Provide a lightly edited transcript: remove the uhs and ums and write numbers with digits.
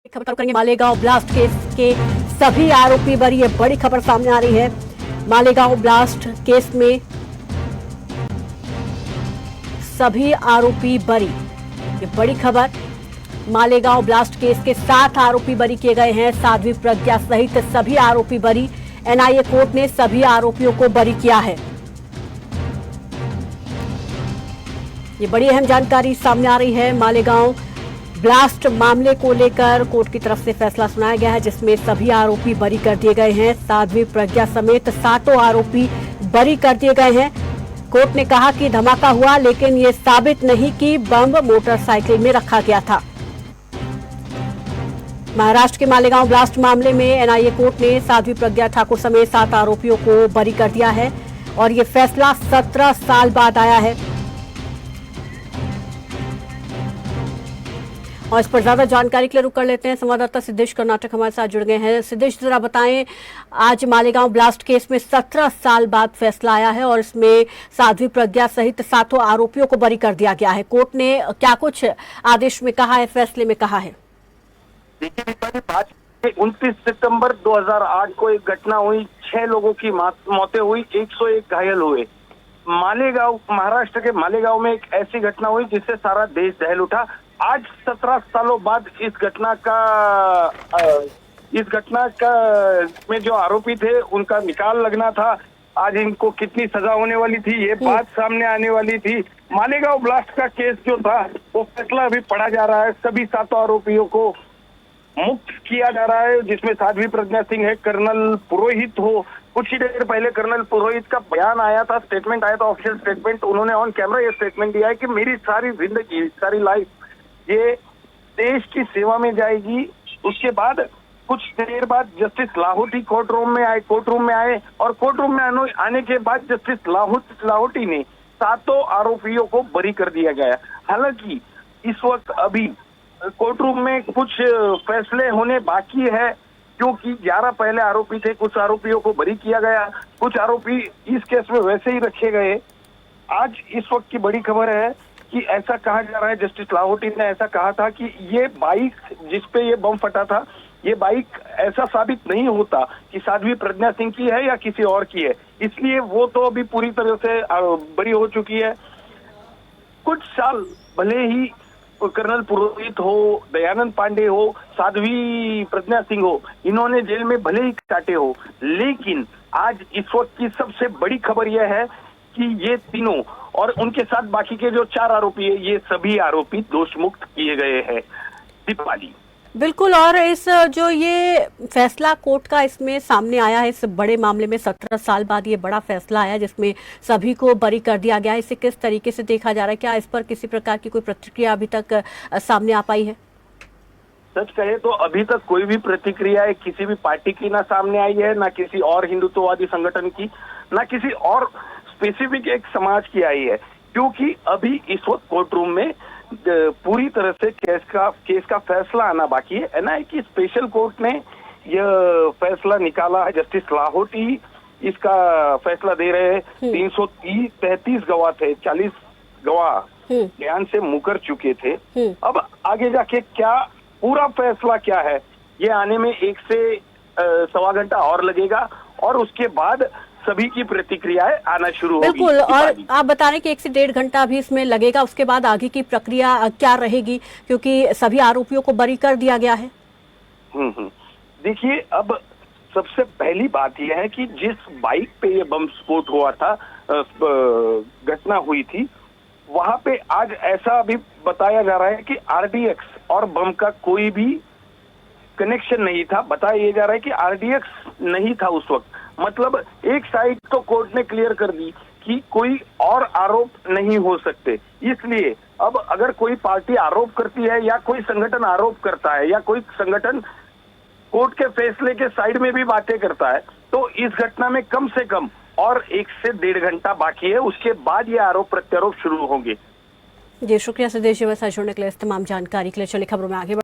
खबर करेंगे Malegaon blast case के सभी आरोपी बरी। ये बड़ी खबर सामने आ रही है। मालेगांव ब्लास्ट केस में सभी आरोपी बरी, ये बड़ी खबर। मालेगांव ब्लास्ट केस के 7 आरोपी बरी किए गए हैं। साध्वी प्रज्ञा सहित सभी आरोपी बरी। एनआईए कोर्ट ने सभी आरोपियों को बरी किया है। ये बड़ी अहम जानकारी सामने आ रही है। मालेगांव ब्लास्ट मामले को लेकर कोर्ट की तरफ से फैसला सुनाया गया है, जिसमें सभी आरोपी बरी कर दिए गए हैं। साध्वी प्रज्ञा समेत 7 आरोपी बरी कर दिए गए हैं। कोर्ट ने कहा कि धमाका हुआ, लेकिन ये साबित नहीं कि बम मोटरसाइकिल में रखा गया था। महाराष्ट्र के मालेगांव ब्लास्ट मामले में एनआईए कोर्ट ने साध्वी प्रज्ञा ठाकुर समेत 7 आरोपियों को बरी कर दिया है और ये फैसला 17 साल बाद आया है। और इस पर ज्यादा जानकारी के लिए रुक कर लेते हैं। संवाददाता सिद्धेश कर्नाटक हमारे साथ जुड़ गए हैं। सिद्धेश, जरा बताएं, आज मालेगांव ब्लास्ट केस में 17 साल बाद फैसला आया है और इसमें साध्वी प्रज्ञा सहित 7 आरोपियों को बरी कर दिया गया है। कोर्ट ने क्या कुछ आदेश में कहा है, फैसले में कहा है? देखिए, 29 सितंबर 2008 को एक घटना हुई, 6 लोगों की मौतें हुई, 101 घायल हुए। मालेगांव, महाराष्ट्र के मालेगांव में एक ऐसी घटना हुई जिससे सारा देश दहल उठा। आज 17 सालों बाद इस घटना का में जो आरोपी थे उनका निकाल लगना था। आज इनको कितनी सजा होने वाली थी, ये बात सामने आने वाली थी। मालेगांव ब्लास्ट का केस जो था वो फैसला अभी पढ़ा जा रहा है। सभी 7 आरोपियों को मुक्त किया जा रहा है, जिसमें साध्वी प्रज्ञा सिंह है, कर्नल पुरोहित हो। कुछ ही देर पहले कर्नल पुरोहित का बयान आया था, स्टेटमेंट आया था, ऑफिशियल स्टेटमेंट। उन्होंने ऑन कैमरा ये स्टेटमेंट दिया है कि मेरी सारी जिंदगी, सारी लाइफ ये देश की सेवा में जाएगी। उसके बाद कुछ देर बाद जस्टिस लाहोटी कोर्ट रूम में आए और कोर्ट रूम में आने के बाद जस्टिस लाहोटी ने 7 आरोपियों को बरी कर दिया गया। हालांकि इस वक्त अभी कोर्ट रूम में कुछ फैसले होने बाकी है, क्योंकि 11 पहले आरोपी थे, कुछ आरोपियों को बरी किया गया, कुछ आरोपी इस केस में वैसे ही रखे गए। आज इस वक्त की बड़ी खबर है कि ऐसा कहा जा रहा है, जस्टिस लाहोटी ने ऐसा कहा था कि ये बाइक जिसपे ये बम फटा था, ये बाइक ऐसा साबित नहीं होता कि साध्वी प्रज्ञा सिंह की है या किसी और की है, इसलिए वो तो अभी पूरी तरह से बरी हो चुकी है। कुछ साल भले ही कर्नल पुरोहित हो, दयानंद पांडे हो, साध्वी प्रज्ञा सिंह हो, इन्होंने जेल में भले ही काटे हो, लेकिन आज इस वक्त की सबसे बड़ी खबर यह है कि ये तीनों और उनके साथ बाकी के जो 4 आरोपी है, ये सभी आरोपी दोष मुक्त किए गए हैं। दीपाली, बिल्कुल। और इस जो ये फैसला कोर्ट का इसमें सामने आया है, इस बड़े मामले में 17 साल बाद ये बड़ा फैसला आया जिसमें सभी को बरी कर दिया गया है, इसे किस तरीके से देखा जा रहा है? क्या इस पर किसी प्रकार की कोई प्रतिक्रिया अभी तक सामने आ पाई है? सच कहे तो अभी तक कोई भी प्रतिक्रिया किसी भी पार्टी की ना सामने आई है, ना किसी और हिंदुत्ववादी संगठन की, ना किसी और स्पेसिफिक एक समाज की आई है, क्योंकि अभी इस वक्त कोर्ट रूम में पूरी तरह से केस का फैसला आना बाकी है। एनआईए की स्पेशल कोर्ट ने यह फैसला निकाला है। जस्टिस लाहोटी इसका फैसला दे रहे हैं। 333 गवाह थे, 40 गवाह बयान से मुकर चुके थे। अब आगे जाके क्या पूरा फैसला क्या है, ये आने में 1 से 1.25 घंटा और लगेगा और उसके बाद सभी की प्रतिक्रियाएं आना शुरू होगी। बिल्कुल। और आप बता रहे हैं कि 1 से 1.5 घंटा भी इसमें लगेगा, उसके बाद आगे की प्रक्रिया क्या रहेगी, क्योंकि सभी आरोपियों को बरी कर दिया गया है? देखिए, अब सबसे पहली बात यह है कि जिस बाइक पे ये बम स्फोट हुआ था, घटना हुई थी, वहां पे आज ऐसा अभी बताया जा रहा है कि आरडीएक्स और बम का कोई भी कनेक्शन नहीं था। बताया ये जा रहा है कि आरडीएक्स नहीं था उस वक्त। मतलब एक साइड तो कोर्ट ने क्लियर कर दी कि कोई और आरोप नहीं हो सकते। इसलिए अब अगर कोई पार्टी आरोप करती है या कोई संगठन आरोप करता है या कोई संगठन कोर्ट के फैसले के साइड में भी बातें करता है, तो इस घटना में कम से कम और 1 से 1.5 घंटा बाकी है। उसके बाद ये आरोप प्रत्यारोप शुरू होंगे। जी, शुक्रिया सिद्धेश जी, वैसा जुड़ने के लिए, इस तमाम जानकारी के लिए। चलिए खबरों में आगे